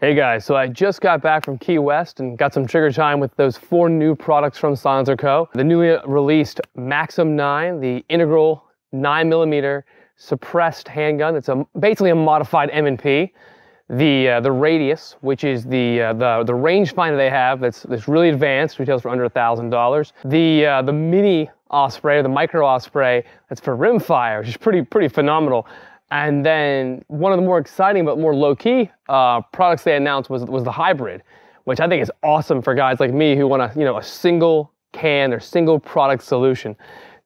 Hey guys, so I just got back from Key West and got some trigger time with those 4 new products from SilencerCo. The newly released Maxim 9, the integral 9mm suppressed handgun. It's basically a modified M&P. The Radius, which is the rangefinder they have that's really advanced, retails for under $1,000. The mini Osprey, or the micro Osprey, that's for rimfire, which is pretty phenomenal. And then one of the more exciting but more low-key products they announced was the hybrid, which I think is awesome for guys like me who want a single can or single product solution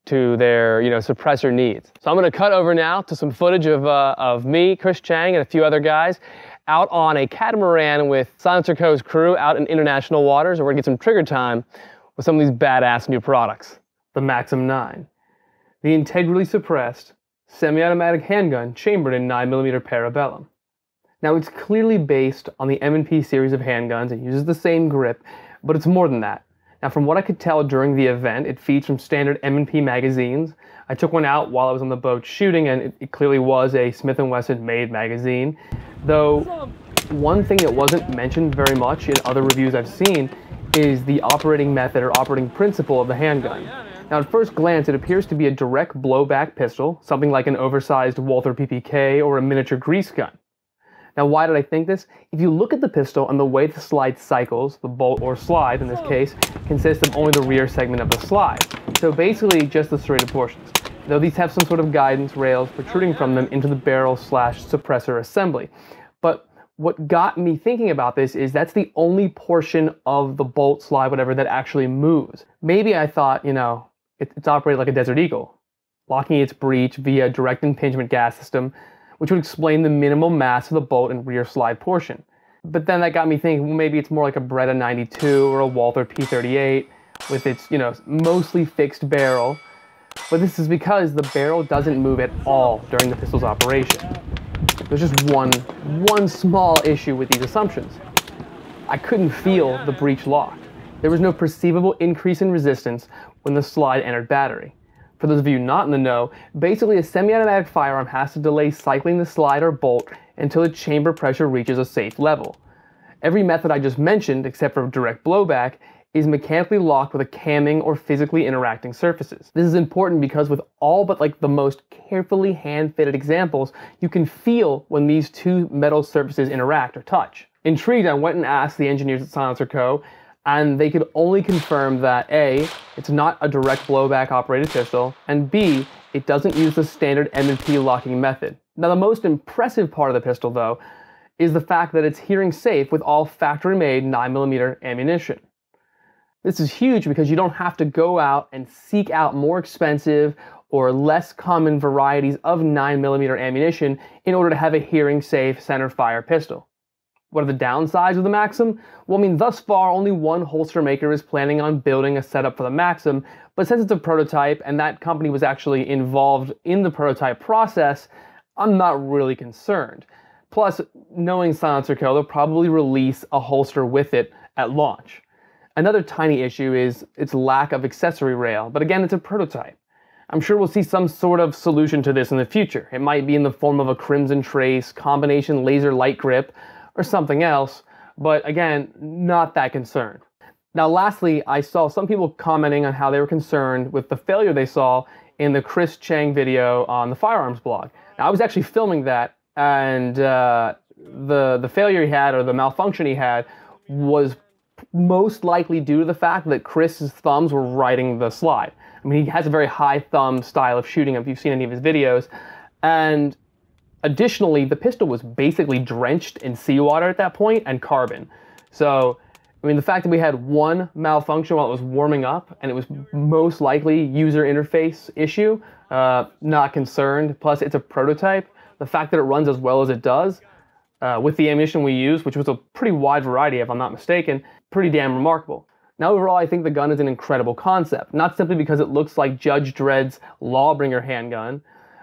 to their suppressor needs. So I'm going to cut over now to some footage of me, Chris Chang, and a few other guys out on a catamaran with SilencerCo's crew out in international waters, and we're going to get some trigger time with some of these badass new products. The Maxim 9, the integrally suppressed semi-automatic handgun chambered in 9mm parabellum. Now, it's clearly based on the M&P series of handguns. It uses the same grip, but it's more than that. Now, from what I could tell during the event, it feeds from standard M&P magazines. I took one out while I was on the boat shooting, and it clearly was a Smith & Wesson made magazine. Though, one thing that wasn't mentioned very much in other reviews I've seen is the operating method or operating principle of the handgun. Now, at first glance, it appears to be a direct blowback pistol, something like an oversized Walther PPK or a miniature grease gun. Now, why did I think this? If you look at the pistol and the way the slide cycles, the bolt or slide in this case, consists of only the rear segment of the slide. So basically just the serrated portions, though these have some sort of guidance rails protruding from them into the barrel/suppressor assembly. But what got me thinking about this is that's the only portion of the bolt, slide, whatever, that actually moves. Maybe I thought, it's operated like a Desert Eagle, locking its breech via direct impingement gas system, which would explain the minimal mass of the bolt and rear slide portion. But then that got me thinking, well, maybe it's more like a Beretta 92 or a Walther P38 with its, mostly fixed barrel. But this is because the barrel doesn't move at all during the pistol's operation. There's just one small issue with these assumptions. I couldn't feel the breech lock. There was no perceivable increase in resistance when the slide entered battery. For those of you not in the know, basically a semi-automatic firearm has to delay cycling the slide or bolt until the chamber pressure reaches a safe level. Every method I just mentioned, except for direct blowback, is mechanically locked with a camming or physically interacting surfaces. This is important because with all but the most carefully hand-fitted examples, you can feel when these two metal surfaces interact or touch. Intrigued, I went and asked the engineers at SilencerCo, and they could only confirm that A, it's not a direct blowback operated pistol, and B, it doesn't use the standard M&P locking method. Now, the most impressive part of the pistol, though, is the fact that it's hearing safe with all factory-made 9mm ammunition. This is huge because you don't have to go out and seek out more expensive or less common varieties of 9mm ammunition in order to have a hearing-safe center-fire pistol. What are the downsides of the Maxim? Well, thus far, only one holster maker is planning on building a setup for the Maxim, but since it's a prototype and that company was actually involved in the prototype process, I'm not really concerned. Plus, knowing SilencerCo, they'll probably release a holster with it at launch. Another tiny issue is its lack of accessory rail, but again, it's a prototype. I'm sure we'll see some sort of solution to this in the future. It might be in the form of a Crimson Trace, combination laser light grip, or something else, but again, not that concerned. Now, lastly, I saw some people commenting on how they were concerned with the failure they saw in the Chris Chang video on the firearms blog. Now, I was actually filming that, and the failure he had, or the malfunction he had, was most likely due to the fact that Chris's thumbs were riding the slide. He has a very high thumb style of shooting if you've seen any of his videos, and additionally, the pistol was basically drenched in seawater at that point and carbon. So, the fact that we had one malfunction while it was warming up and it was most likely user interface issue, not concerned. Plus, it's a prototype. The fact that it runs as well as it does with the ammunition we used, which was a pretty wide variety if I'm not mistaken, pretty damn remarkable. Now, overall, I think the gun is an incredible concept, not simply because it looks like Judge Dredd's Lawbringer handgun,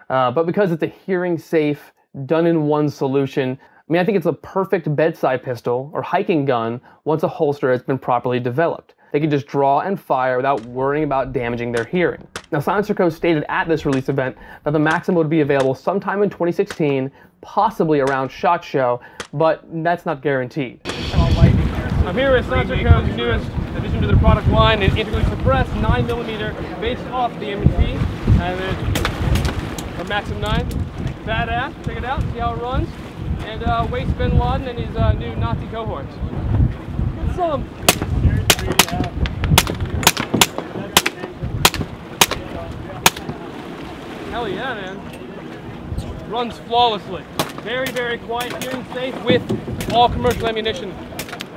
but because it's a hearing-safe, done-in-one solution. I think it's a perfect bedside pistol or hiking gun once a holster has been properly developed. They can just draw and fire without worrying about damaging their hearing. Now, SilencerCo stated at this release event that the Maxim would be available sometime in 2016, possibly around SHOT Show, but that's not guaranteed. I'm here with SilencerCo's newest addition to their product line, an integrally suppressed 9mm based off the M&P, and it's a Maxim 9. Badass, check it out, see how it runs, and waste Bin Laden and his new Nazi cohorts. Get some. Hell yeah, man. Runs flawlessly. Very, very quiet, hearing safe with all commercial ammunition.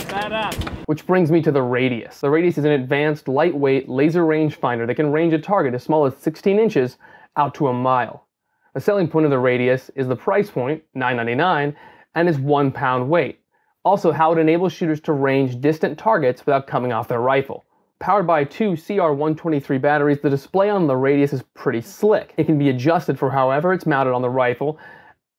Badass. Which brings me to the Radius. The Radius is an advanced, lightweight laser rangefinder that can range a target as small as 16 inches out to a mile. The selling point of the Radius is the price point, $9.99, and its 1 pound weight. Also, how it enables shooters to range distant targets without coming off their rifle. Powered by 2 CR123 batteries, the display on the Radius is pretty slick. It can be adjusted for however it's mounted on the rifle,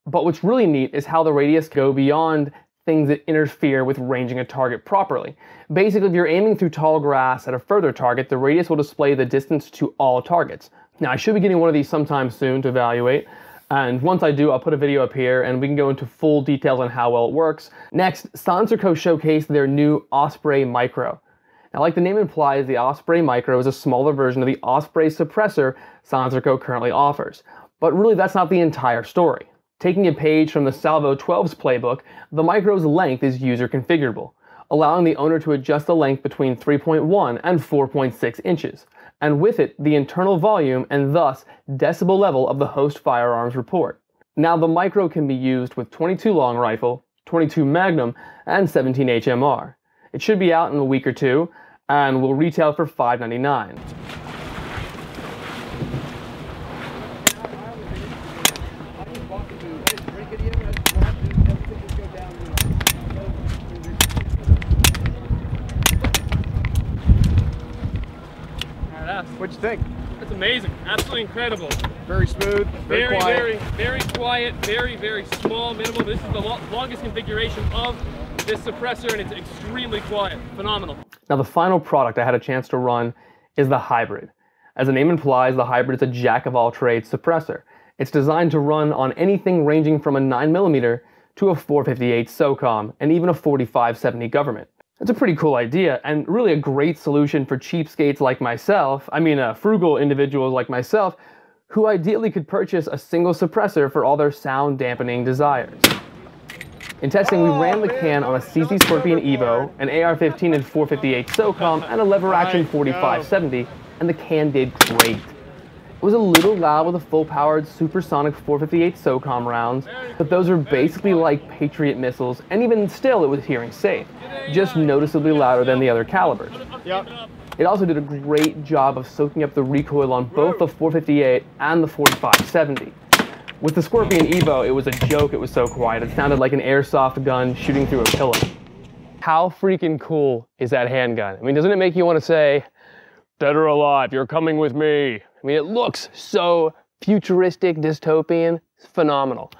but what's really neat is how the Radius go beyond things that interfere with ranging a target properly. Basically, if you're aiming through tall grass at a further target, the Radius will display the distance to all targets. Now, I should be getting one of these sometime soon to evaluate, and once I do, I'll put a video up here and we can go into full details on how well it works. Next, SilencerCo showcased their new Osprey Micro. Now, like the name implies, the Osprey Micro is a smaller version of the Osprey suppressor SilencerCo currently offers. But really, that's not the entire story. Taking a page from the Salvo 12's playbook, the Micro's length is user configurable, allowing the owner to adjust the length between 3.1 and 4.6 inches, and with it, the internal volume and thus decibel level of the host firearms report. Now, the Micro can be used with 22 long rifle, 22 Magnum, and 17 HMR. It should be out in a week or two, and will retail for $5.99. What'd you think? That's amazing. Absolutely incredible. Very smooth, very quiet. Very quiet, very small, minimal. This is the longest configuration of this suppressor, and it's extremely quiet. Phenomenal. Now, the final product I had a chance to run is the Hybrid. As the name implies, the Hybrid is a jack-of-all-trades suppressor. It's designed to run on anything ranging from a 9mm to a 458 SOCOM, and even a 4570 government. It's a pretty cool idea, and really a great solution for cheapskates like myself, frugal individuals like myself, who ideally could purchase a single suppressor for all their sound dampening desires. In testing, we ran the can on a CZ Scorpion Evo, an AR-15 and 458 SOCOM, and a lever-action 4570, and the can did great. It was a little loud with the full-powered supersonic 458 SOCOM rounds, but those are basically like Patriot missiles, and even still it was hearing safe, just noticeably louder than the other calibers. Yep. It also did a great job of soaking up the recoil on both the 458 and the 4570. With the Scorpion Evo, it was a joke, it was so quiet. It sounded like an airsoft gun shooting through a pillow. How freaking cool is that handgun? I mean, doesn't it make you want to say, "Dead or alive, you're coming with me"? I mean, it looks so futuristic, dystopian. It's phenomenal.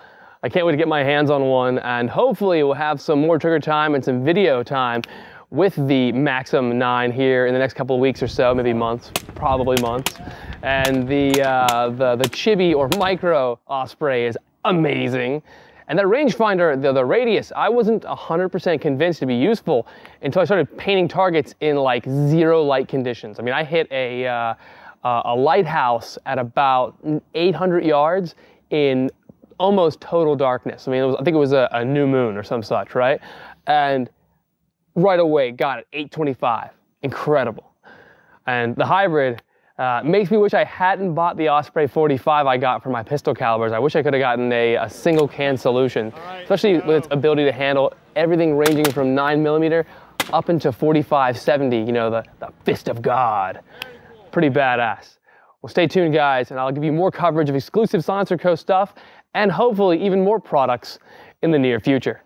I can't wait to get my hands on one, and hopefully we'll have some more trigger time and some video time with the Maxim 9 here in the next couple of weeks or so, maybe months, probably months. And the Chibi or Micro Osprey is amazing. And that rangefinder, the Radius, I wasn't 100% convinced to be useful until I started painting targets in like zero light conditions. I mean, I hit a lighthouse at about 800 yards in almost total darkness. I mean, I think it was a new moon or some such, right? And right away, got it, 825. Incredible. And the Hybrid makes me wish I hadn't bought the Osprey 45 I got for my pistol calibers. I wish I could have gotten a single can solution, especially with its ability to handle everything ranging from 9mm up into 4570, you know, the fist of God. Pretty badass. Well, stay tuned, guys, and I'll give you more coverage of exclusive SilencerCo stuff and hopefully even more products in the near future.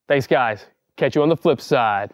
Thanks, guys. Catch you on the flip side.